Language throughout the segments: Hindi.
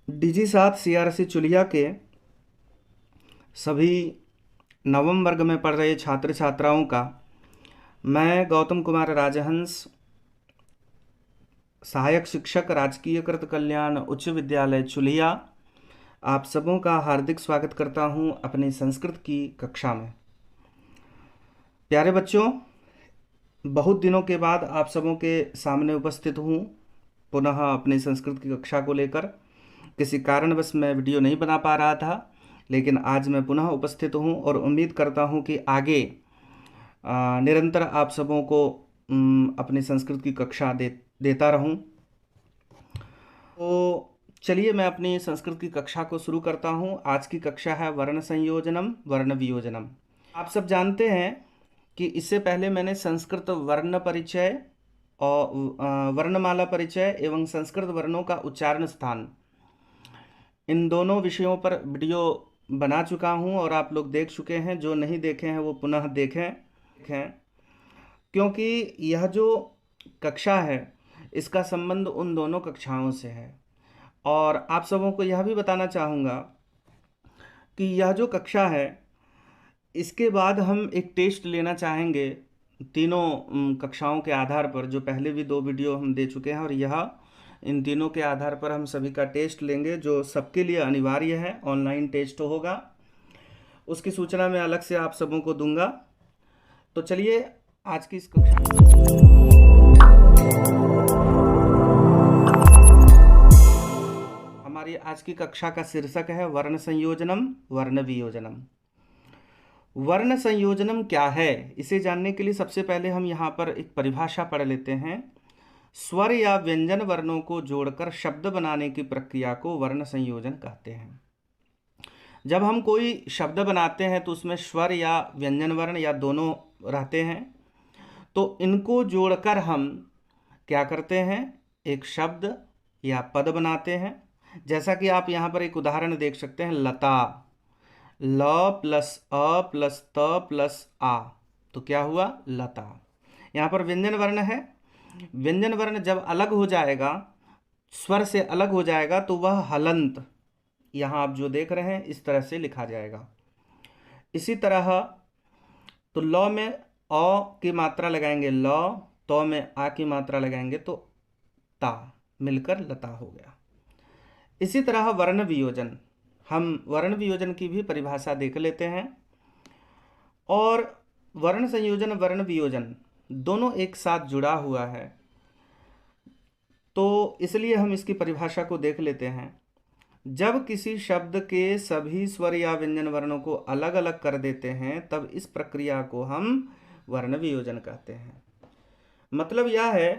डीजी 7 सीआरसी चुलिया के सभी नवम वर्ग में पढ़ रहे छात्र छात्राओं का मैं गौतम कुमार राजहंस, सहायक शिक्षक, राजकीय कृत कल्याण उच्च विद्यालय चुलिया, आप सबों का हार्दिक स्वागत करता हूं अपनी संस्कृत की कक्षा में। प्यारे बच्चों, बहुत दिनों के बाद आप सबों के सामने उपस्थित हूँ पुनः अपनी संस्कृत की कक्षा को लेकर। किसी कारणवश मैं वीडियो नहीं बना पा रहा था, लेकिन आज मैं पुनः उपस्थित हूँ और उम्मीद करता हूँ कि आगे निरंतर आप सबों को अपनी संस्कृत की कक्षा देता रहूँ। तो चलिए मैं अपनी संस्कृत की कक्षा को शुरू करता हूँ। आज की कक्षा है वर्ण संयोजनम वर्ण वियोजनम। आप सब जानते हैं कि इससे पहले मैंने संस्कृत वर्ण परिचय और वर्णमाला परिचय एवं संस्कृत वर्णों का उच्चारण स्थान, इन दोनों विषयों पर वीडियो बना चुका हूं और आप लोग देख चुके हैं। जो नहीं देखे हैं वो पुनः देखें, क्योंकि यह जो कक्षा है इसका संबंध उन दोनों कक्षाओं से है। और आप सबों को यह भी बताना चाहूँगा कि यह जो कक्षा है इसके बाद हम एक टेस्ट लेना चाहेंगे तीनों कक्षाओं के आधार पर। जो पहले भी 2 वीडियो हम दे चुके हैं और यह इन तीनों के आधार पर हम सभी का टेस्ट लेंगे, जो सबके लिए अनिवार्य है। ऑनलाइन टेस्ट होगा, उसकी सूचना मैं अलग से आप सबों को दूंगा। तो चलिए आज की इस कक्षा, हमारी आज की कक्षा का शीर्षक है वर्ण संयोजनम वर्ण वियोजनम। वर्ण संयोजनम क्या है, इसे जानने के लिए सबसे पहले हम यहाँ पर एक परिभाषा पढ़ लेते हैं। स्वर या व्यंजन वर्णों को जोड़कर शब्द बनाने की प्रक्रिया को वर्ण संयोजन कहते हैं। जब हम कोई शब्द बनाते हैं तो उसमें स्वर या व्यंजन वर्ण या दोनों रहते हैं, तो इनको जोड़कर हम क्या करते हैं, एक शब्द या पद बनाते हैं। जैसा कि आप यहाँ पर एक उदाहरण देख सकते हैं, लता, ल प्लस अ प्लस त प्लस आ, तो क्या हुआ, लता। यहाँ पर व्यंजन वर्ण है। व्यंजन वर्ण जब अलग हो जाएगा, स्वर से अलग हो जाएगा, तो वह हलंत, यहाँ आप जो देख रहे हैं इस तरह से लिखा जाएगा। इसी तरह तो ल में अ की मात्रा लगाएंगे ल, तो में आ की मात्रा लगाएंगे तो ता, मिलकर लता हो गया। इसी तरह वर्ण वियोजन, हम वर्ण वियोजन की भी परिभाषा देख लेते हैं। और वर्ण संयोजन वर्ण वियोजन दोनों एक साथ जुड़ा हुआ है, तो इसलिए हम इसकी परिभाषा को देख लेते हैं। जब किसी शब्द के सभी स्वर या व्यंजन वर्णों को अलग अलग कर देते हैं तब इस प्रक्रिया को हम वर्ण वियोजन कहते हैं। मतलब यह है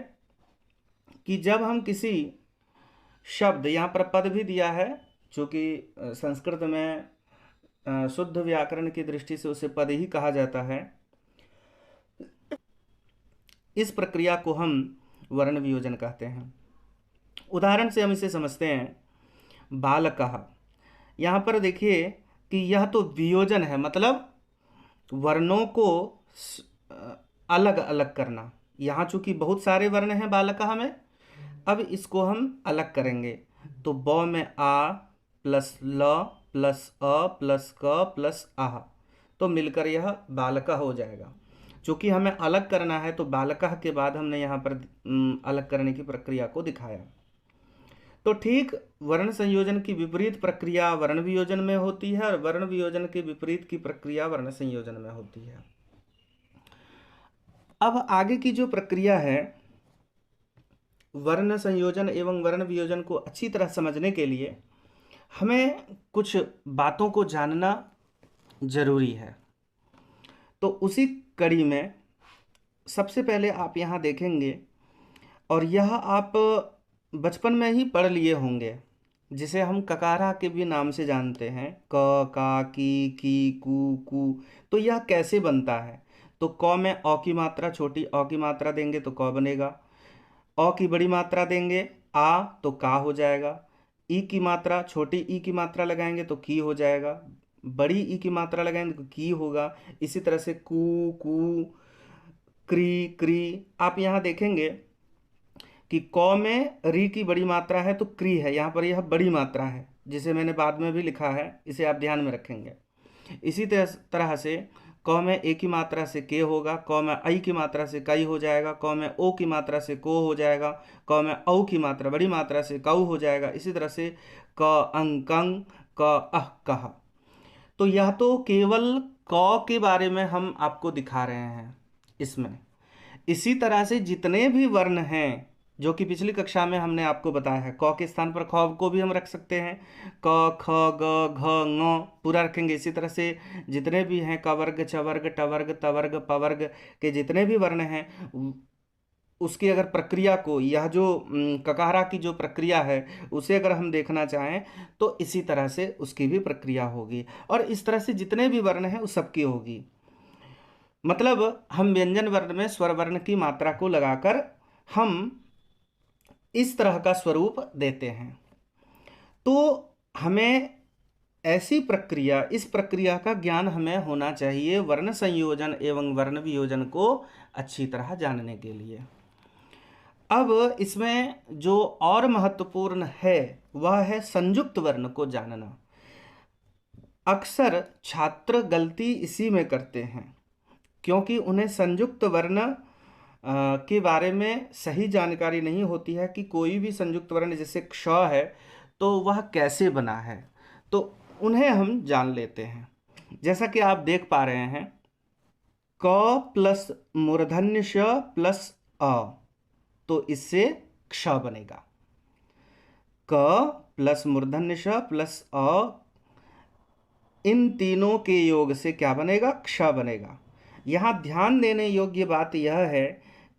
कि जब हम किसी शब्द, यहाँ पर पद भी दिया है, जो कि संस्कृत में शुद्ध व्याकरण की दृष्टि से उसे पद ही कहा जाता है, इस प्रक्रिया को हम वर्ण वियोजन कहते हैं। उदाहरण से हम इसे समझते हैं। बालकः, यहाँ पर देखिए कि यह तो वियोजन है, मतलब वर्णों को अलग अलग करना। यहाँ चूंकि बहुत सारे वर्ण हैं बालकः में, अब इसको हम अलग करेंगे। तो ब में आ प्लस ल प्लस अ प्लस क प्लस आह, तो मिलकर यह बालकः हो जाएगा। चूंकि हमें अलग करना है तो बालकः के बाद हमने यहाँ पर अलग करने की प्रक्रिया को दिखाया। तो ठीक वर्ण संयोजन की विपरीत प्रक्रिया वर्ण वियोजन में होती है और वर्ण वियोजन के विपरीत की प्रक्रिया वर्ण संयोजन में होती है। अब आगे की जो प्रक्रिया है, वर्ण संयोजन एवं वर्ण वियोजन को अच्छी तरह समझने के लिए हमें कुछ बातों को जानना जरूरी है। तो उसी कड़ी में सबसे पहले आप यहाँ देखेंगे, और यह आप बचपन में ही पढ़ लिए होंगे, जिसे हम ककारा के भी नाम से जानते हैं, क का की कू। तो यह कैसे बनता है, तो क में अ की मात्रा, छोटी अ की मात्रा देंगे तो क बनेगा। अ की बड़ी मात्रा देंगे आ, तो का हो जाएगा। ई की मात्रा, छोटी ई की मात्रा लगाएंगे तो की हो जाएगा। बड़ी ई की मात्रा लगाएंगे तो की होगा। इसी तरह से कू क्री क्री। आप यहाँ देखेंगे कि क में री की बड़ी मात्रा है तो क्री है, यहाँ पर यह बड़ी मात्रा है, जिसे मैंने बाद में भी लिखा है, इसे आप ध्यान में रखेंगे। इसी तरह से क में ए की मात्रा से के होगा, क में आई की मात्रा से कई हो जाएगा, क में ओ की मात्रा से को हो जाएगा, क में औ की मात्रा बड़ी मात्रा से कऊ हो जाएगा। इसी तरह से क अंग कंग, क अह कह। तो यह तो केवल क के बारे में हम आपको दिखा रहे हैं इसमें। इसी तरह से जितने भी वर्ण हैं जो कि पिछली कक्षा में हमने आपको बताया है, क के स्थान पर ख को भी हम रख सकते हैं, क ख ग घ ङ पूरा रखेंगे। इसी तरह से जितने भी हैं क वर्ग छ वर्ग ट वर्ग त वर्ग प वर्ग के जितने भी वर्ण हैं उसकी अगर प्रक्रिया को, यह जो ककारा की जो प्रक्रिया है उसे अगर हम देखना चाहें तो इसी तरह से उसकी भी प्रक्रिया होगी, और इस तरह से जितने भी वर्ण हैं उस सबकी होगी। मतलब हम व्यंजन वर्ण में स्वर वर्ण की मात्रा को लगाकर हम इस तरह का स्वरूप देते हैं। तो हमें ऐसी प्रक्रिया, इस प्रक्रिया का ज्ञान हमें होना चाहिए वर्ण संयोजन एवं वर्ण वियोजन को अच्छी तरह जानने के लिए। अब इसमें जो और महत्वपूर्ण है वह है संयुक्त वर्ण को जानना। अक्सर छात्र गलती इसी में करते हैं, क्योंकि उन्हें संयुक्त वर्ण के बारे में सही जानकारी नहीं होती है कि कोई भी संयुक्त वर्ण जैसे क्ष है तो वह कैसे बना है, तो उन्हें हम जान लेते हैं। जैसा कि आप देख पा रहे हैं, क प्लस मूर्धन्य श प्लस अ, तो इससे क्ष बनेगा। क प्लस मूर्धन्य श प्लस अ, इन तीनों के योग से क्या बनेगा? क्ष बनेगा। यहाँ ध्यान देने योग्य बात यह है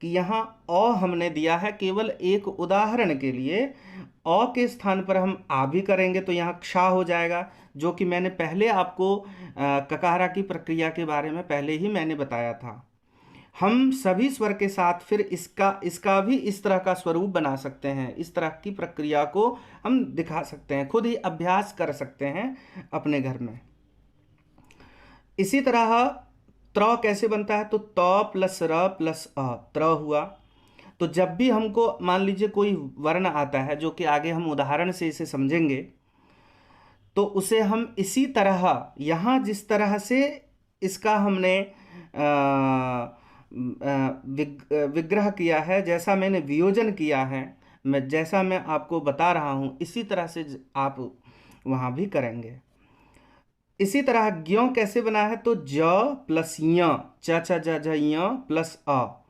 कि यहाँ अ हमने दिया है केवल एक उदाहरण के लिए। अ के स्थान पर हम आ भी करेंगे तो यहाँ क्ष हो जाएगा, जो कि मैंने पहले आपको ककारा की प्रक्रिया के बारे में पहले ही मैंने बताया था। हम सभी स्वर के साथ फिर इसका भी इस तरह का स्वरूप बना सकते हैं, इस तरह की प्रक्रिया को हम दिखा सकते हैं, खुद ही अभ्यास कर सकते हैं अपने घर में। इसी तरह त्र कैसे बनता है? तो त प्लस र प्लस अ, त्र हुआ। तो जब भी हमको मान लीजिए कोई वर्ण आता है, जो कि आगे हम उदाहरण से इसे समझेंगे, तो उसे हम इसी तरह यहाँ जिस तरह से इसका हमने विग्रह किया है, जैसा मैंने वियोजन किया है, जैसा मैं आपको बता रहा हूँ, इसी तरह से आप वहाँ भी करेंगे। इसी तरह ज्ञ कैसे बना है? तो ज प्लस य, च छ ज झ य प्लस अ,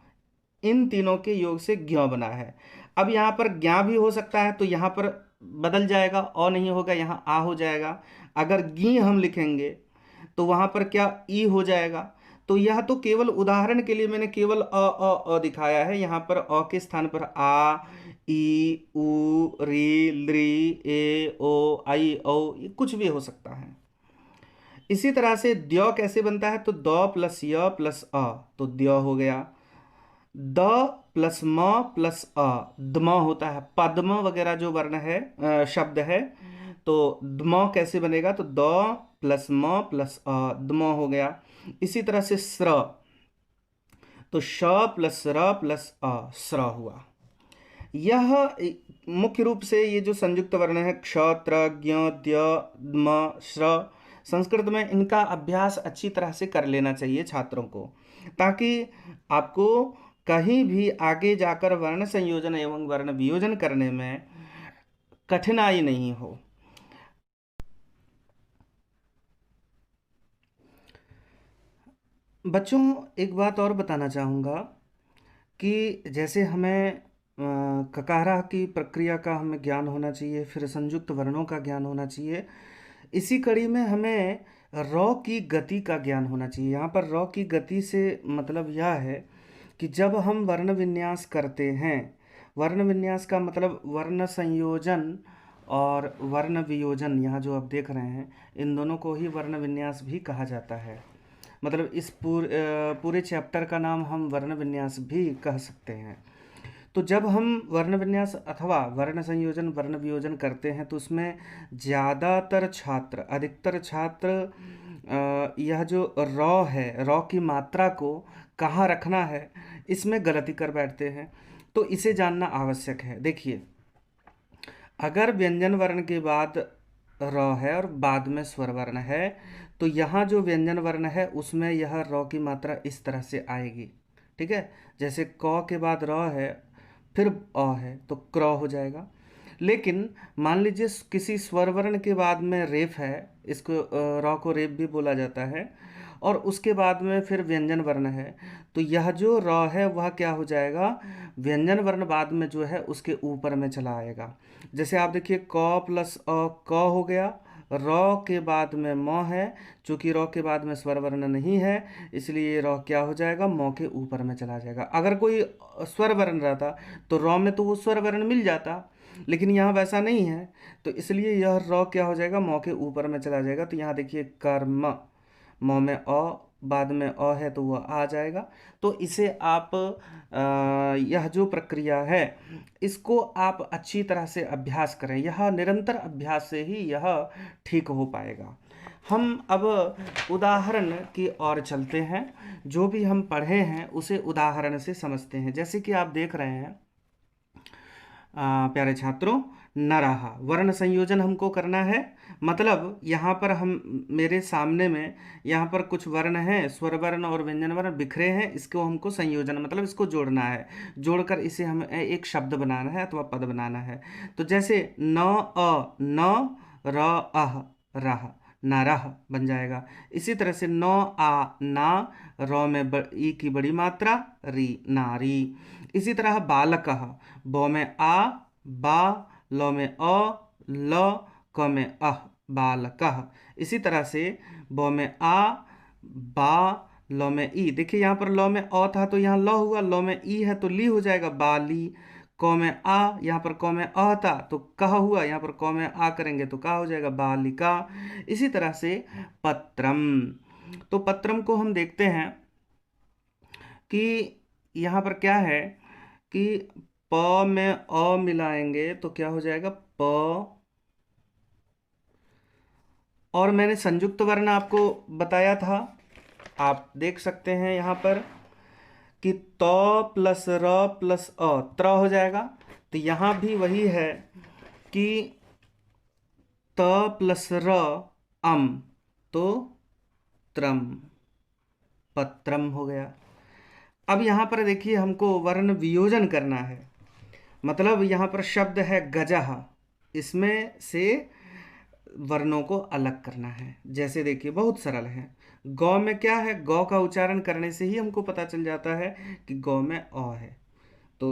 इन तीनों के योग से ज्ञ बना है। अब यहाँ पर ज्ञा भी हो सकता है, तो यहाँ पर बदल जाएगा, अ नहीं होगा, यहाँ आ हो जाएगा। अगर गी हम लिखेंगे तो वहाँ पर क्या ई हो जाएगा। तो यह तो केवल उदाहरण के लिए मैंने केवल अ दिखाया है। यहाँ पर अ के स्थान पर आ, ई, उ, री, लृ, ए, ओ, आई, औ, ये कुछ भी हो सकता है। इसी तरह से द्य कैसे बनता है? तो द प्लस य प्लस अ, तो द्य हो गया। द प्लस म प्लस अ, दम होता है। पद्म वगैरह जो वर्ण है, शब्द है, तो दम कैसे बनेगा? तो द प्लस म प्लस अ, दम हो गया। इसी तरह से स्र, तो श प्लस र प्लस अ, स्र हुआ। यह मुख्य रूप से ये जो संयुक्त वर्ण है क्ष, त्र, ज्ञ, द्य, म, श्र, संस्कृत में इनका अभ्यास अच्छी तरह से कर लेना चाहिए छात्रों को, ताकि आपको कहीं भी आगे जाकर वर्ण संयोजन एवं वर्ण वियोजन करने में कठिनाई नहीं हो। बच्चों, एक बात और बताना चाहूँगा कि जैसे हमें ककारा की प्रक्रिया का हमें ज्ञान होना चाहिए, फिर संयुक्त वर्णों का ज्ञान होना चाहिए, इसी कड़ी में हमें रॉ की गति का ज्ञान होना चाहिए। यहाँ पर रॉ की गति से मतलब यह है कि जब हम वर्ण विन्यास करते हैं, वर्ण विन्यास का मतलब वर्ण संयोजन और वर्ण वियोजन, यहाँ जो आप देख रहे हैं, इन दोनों को ही वर्ण विन्यास भी कहा जाता है। मतलब इस पूरे चैप्टर का नाम हम वर्ण विन्यास भी कह सकते हैं। तो जब हम वर्ण विन्यास अथवा वर्ण संयोजन वर्ण वियोजन करते हैं तो उसमें ज़्यादातर छात्र, अधिकतर छात्र यह जो रॉ है, रॉ की मात्रा को कहाँ रखना है, इसमें गलती कर बैठते हैं। तो इसे जानना आवश्यक है। देखिए, अगर व्यंजन वर्ण के बाद र है और बाद में स्वर वर्ण है, तो यहाँ जो व्यंजन वर्ण है उसमें यह र की मात्रा इस तरह से आएगी। ठीक है, जैसे क के बाद र है, फिर अ है, तो क्र हो जाएगा। लेकिन मान लीजिए किसी स्वर वर्ण के बाद में रेफ है, इसको र को रेफ भी बोला जाता है, और उसके बाद में फिर व्यंजन वर्ण है, तो यह जो र है वह क्या हो जाएगा, व्यंजन वर्ण बाद में जो है उसके ऊपर में चला आएगा। जैसे आप देखिए, क प्लस अ क हो गया, र के बाद में म है, चूंकि र के बाद में स्वर वर्ण नहीं है इसलिए र क्या हो जाएगा, म के ऊपर में चला जाएगा। अगर कोई स्वर वर्ण रहता तो र में तो वो स्वर वर्ण मिल जाता, लेकिन यहाँ वैसा नहीं है, तो इसलिए यह र क्या हो जाएगा, म के ऊपर में चला जाएगा। तो यहाँ देखिए, कर्म, म में अ, बाद में अ है तो वह आ जाएगा। तो इसे आप यह जो प्रक्रिया है इसको आप अच्छी तरह से अभ्यास करें, यह निरंतर अभ्यास से ही यह ठीक हो पाएगा। हम अब उदाहरण की ओर चलते हैं, जो भी हम पढ़े हैं उसे उदाहरण से समझते हैं। जैसे कि आप देख रहे हैं प्यारे छात्रों, नरहा वर्ण संयोजन हमको करना है। मतलब यहाँ पर हम, मेरे सामने में यहाँ पर कुछ वर्ण हैं, स्वर वर्ण और व्यंजन वर्ण बिखरे हैं, इसको हमको संयोजन मतलब इसको जोड़ना है। जोड़कर इसे हमें एक शब्द बनाना है अथवा पद बनाना है। तो जैसे न अ न, र अह रह, नरह बन जाएगा। इसी तरह से न आ ना, र में ई की बड़ी मात्रा, री, नारी। इसी तरह बालकः, ब में आ, बा, ल में अ, ल, क में अह, बालकः। इसी तरह से ब में आ, बा, ल में ई। देखिए यहाँ पर ल में अ था तो यहाँ ल हुआ, ल में ई है तो ली हो जाएगा, बाली। क में आ, यहाँ पर क में अ था तो कह हुआ, यहाँ पर क में आ करेंगे तो का हो जाएगा, बालिका। इसी तरह से पत्रम, तो पत्रम को हम देखते हैं कि यहाँ पर क्या है कि प में अ मिलाएंगे तो क्या हो जाएगा, प। और मैंने संयुक्त वर्ण आपको बताया था, आप देख सकते हैं यहाँ पर कि त प्लस र प्लस अ, त्र हो जाएगा। तो यहाँ भी वही है कि त प्लस र अम, तो त्रम, पत्रम हो गया। अब यहाँ पर देखिए, हमको वर्ण वियोजन करना है। मतलब यहाँ पर शब्द है गजह, इसमें से वर्णों को अलग करना है। जैसे देखिए, बहुत सरल है। गौ में क्या है, गौ का उच्चारण करने से ही हमको पता चल जाता है कि गौ में अ है। तो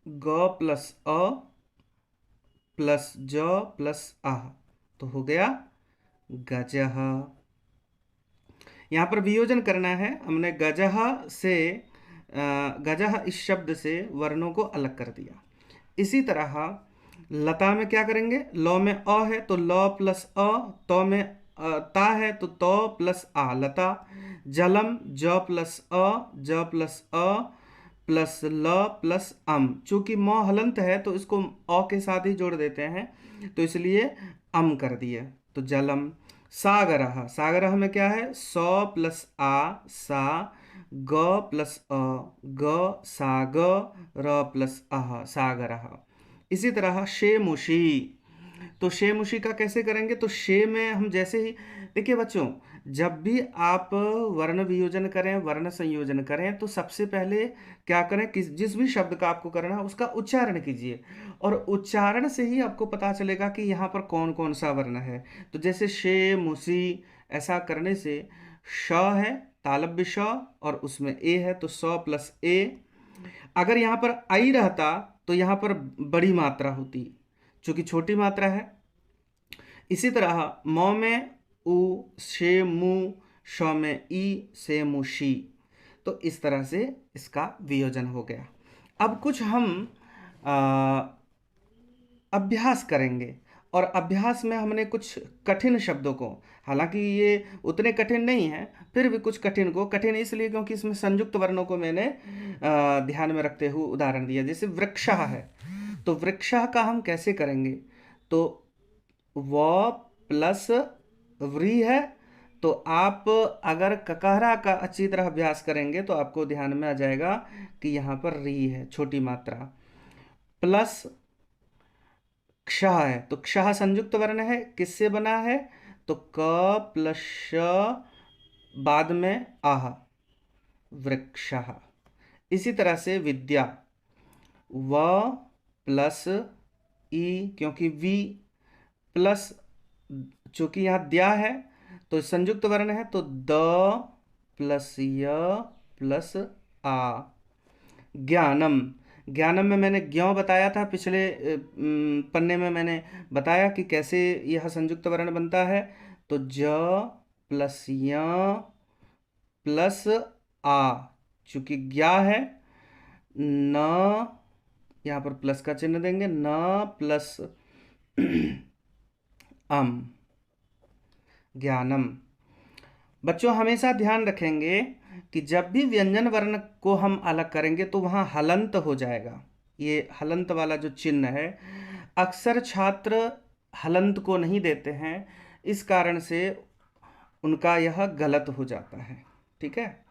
ग प्लस अ प्लस ज प्लस आह, तो हो गया गजह। यहाँ पर वियोजन करना है हमने, गजह से गजह इस शब्द से वर्णों को अलग कर दिया। इसी तरह लता में क्या करेंगे, ल में अ है तो ल प्लस अ, त में ता है तो त प्लस आ, लता। जलम, ज प्लस अ, ज प्लस अ प्लस ल प्लस अम, चूंकि म हलंत है तो इसको अ के साथ ही जोड़ देते हैं, तो इसलिए अम कर दिए, तो जलम। सागरः, सागरः में क्या है, स प्लस आ, सा, ग प्लस अ, ग, साग, र प्लस अह, सागरः। इसी तरह शेमुशी, तो शेमुशी का कैसे करेंगे, तो शे में हम जैसे ही, देखिए बच्चों, जब भी आप वर्ण वियोजन करें, वर्ण संयोजन करें, तो सबसे पहले क्या करें, जिस भी शब्द का आपको करना है उसका उच्चारण कीजिए, और उच्चारण से ही आपको पता चलेगा कि यहाँ पर कौन कौन सा वर्ण है। तो जैसे शे मुसी, ऐसा करने से श है, तालव्य श, और उसमें ए है तो स प्लस ए। अगर यहाँ पर आई रहता तो यहाँ पर बड़ी मात्रा होती, चूंकि छोटी मात्रा है। इसी तरह म में उ, शे मु, श में ई, से मुशी, तो इस तरह से इसका वियोजन हो गया। अब कुछ हम अभ्यास करेंगे, और अभ्यास में हमने कुछ कठिन शब्दों को, हालांकि ये उतने कठिन नहीं है, फिर भी कुछ कठिन को, कठिन इसलिए क्योंकि इसमें संयुक्त वर्णों को मैंने ध्यान में रखते हुए उदाहरण दिया। जैसे वृक्षः है, तो वृक्षः का हम कैसे करेंगे, तो व प्लस व्री है, तो आप अगर ककहरा का अच्छी तरह अभ्यास करेंगे तो आपको ध्यान में आ जाएगा कि यहाँ पर री है, छोटी मात्रा, प्लस क्षः है, तो क्षः संयुक्त वर्ण है, किससे बना है, तो क प्लस श, बाद में आह, वृक्षः। इसी तरह से विद्या, व प्लस ई, क्योंकि वी प्लस, चूंकि यहाँ द्या है तो संयुक्त वर्ण है, तो द प्लस य प्लस आ। ज्ञानम, ज्ञानम में मैंने ज्ञ बताया था, पिछले पन्ने में मैंने बताया कि कैसे यह संयुक्त वर्ण बनता है। तो ज प्लस य प्लस आ, चूंकि ज्ञा है, न, यहाँ पर प्लस का चिन्ह देंगे, न प्लस अम, ज्ञानम। बच्चों हमेशा ध्यान रखेंगे कि जब भी व्यंजन वर्ण को हम अलग करेंगे तो वहाँ हलंत हो जाएगा। ये हलंत वाला जो चिन्ह है, अक्सर छात्र हलंत को नहीं देते हैं, इस कारण से उनका यह गलत हो जाता है। ठीक है।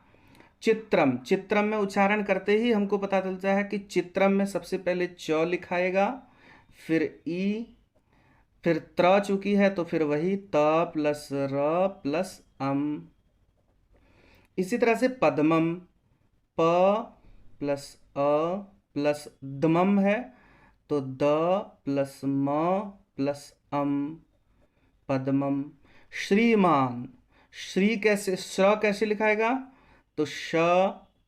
चित्रम, चित्रम में उच्चारण करते ही हमको पता चलता है कि चित्रम में सबसे पहले च लिखाएगा, फिर ई, फिर त्र चुकी है तो फिर वही त प्लस र प्लस अम। इसी तरह से पद्मम, प प्लस अ प्लस दमम है, तो द प्लस म प्लस अम, पद्मम। श्रीमान, श्री कैसे, श कैसे लिखाएगा, तो श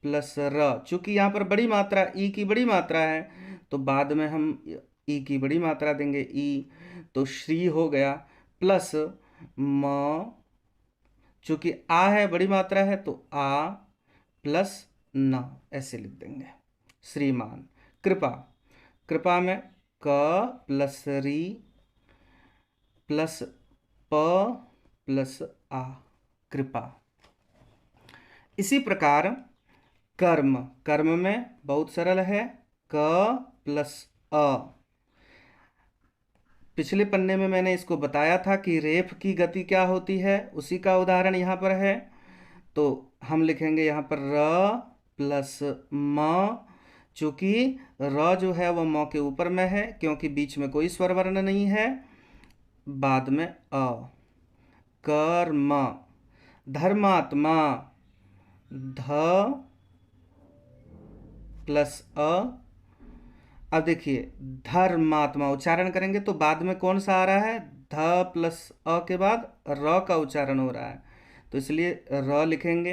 प्लस र, चूंकि यहाँ पर बड़ी मात्रा, ई की बड़ी मात्रा है, तो बाद में हम ई की बड़ी मात्रा देंगे, ई, तो श्री हो गया, प्लस म, चूंकि आ है बड़ी मात्रा है, तो आ प्लस न, ऐसे लिख देंगे, श्रीमान। कृपा, कृपा में क प्लस री प्लस प प्लस आ, कृपा। इसी प्रकार कर्म, कर्म में बहुत सरल है, क प्लस अ। पिछले पन्ने में मैंने इसको बताया था कि रेफ की गति क्या होती है, उसी का उदाहरण यहाँ पर है। तो हम लिखेंगे यहाँ पर र प्लस म, चूंकि र जो है वह म के ऊपर में है, क्योंकि बीच में कोई स्वर वर्ण नहीं है, बाद में अ। कर्म, धर्मात्मा, ध प्लस अ। अब देखिए धर्मात्मा उच्चारण करेंगे तो बाद में कौन सा आ रहा है, ध प्लस अ के बाद र का उच्चारण हो रहा है, तो इसलिए र लिखेंगे,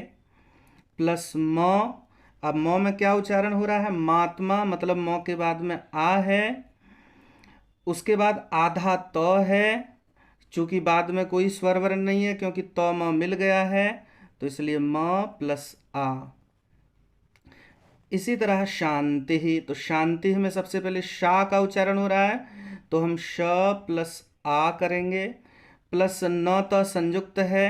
प्लस म। अब म में क्या उच्चारण हो रहा है, मात्मा, मतलब म के बाद में आ है, उसके बाद आधा त है, चूंकि बाद में कोई स्वर वर्ण नहीं है, क्योंकि त म मिल गया है, तो इसलिए म प्लस आ। इसी तरह शांति ही, तो शांति में सबसे पहले शा का उच्चारण हो रहा है, तो हम श प्लस आ करेंगे, प्लस न त संयुक्त है,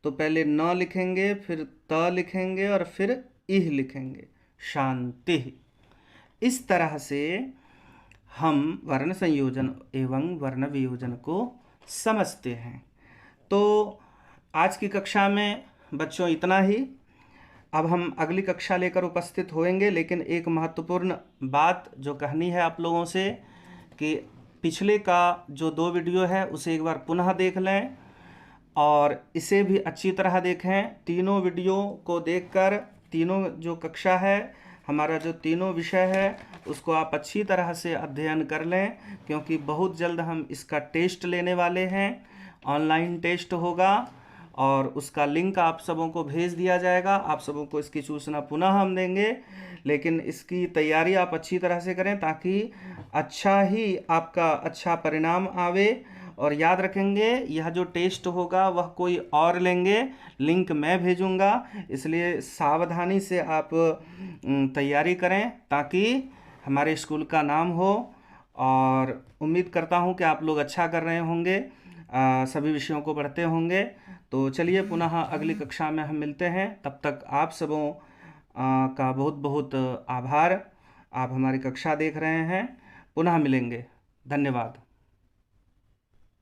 तो पहले न लिखेंगे, फिर त लिखेंगे और फिर इह लिखेंगे, शांति। इस तरह से हम वर्ण संयोजन एवं वर्ण वियोजन को समझते हैं। तो आज की कक्षा में बच्चों इतना ही। अब हम अगली कक्षा लेकर उपस्थित होंगे, लेकिन एक महत्वपूर्ण बात जो कहनी है आप लोगों से, कि पिछले का जो 2 वीडियो है उसे एक बार पुनः देख लें और इसे भी अच्छी तरह देखें। तीनों वीडियो को देखकर तीनों जो कक्षा है, हमारा जो तीनों विषय है, उसको आप अच्छी तरह से अध्ययन कर लें, क्योंकि बहुत जल्द हम इसका टेस्ट लेने वाले हैं। ऑनलाइन टेस्ट होगा और उसका लिंक आप सबों को भेज दिया जाएगा। आप सबों को इसकी सूचना पुनः हम देंगे, लेकिन इसकी तैयारी आप अच्छी तरह से करें ताकि अच्छा ही आपका अच्छा परिणाम आवे। और याद रखेंगे, यह जो टेस्ट होगा वह कोई और लेंगे, लिंक मैं भेजूंगा, इसलिए सावधानी से आप तैयारी करें ताकि हमारे स्कूल का नाम हो। और उम्मीद करता हूं कि आप लोग अच्छा कर रहे होंगे, सभी विषयों को पढ़ते होंगे। तो चलिए पुनः अगली कक्षा में हम मिलते हैं। तब तक आप सबों का बहुत बहुत आभार। आप हमारी कक्षा देख रहे हैं, पुनः मिलेंगे। धन्यवाद।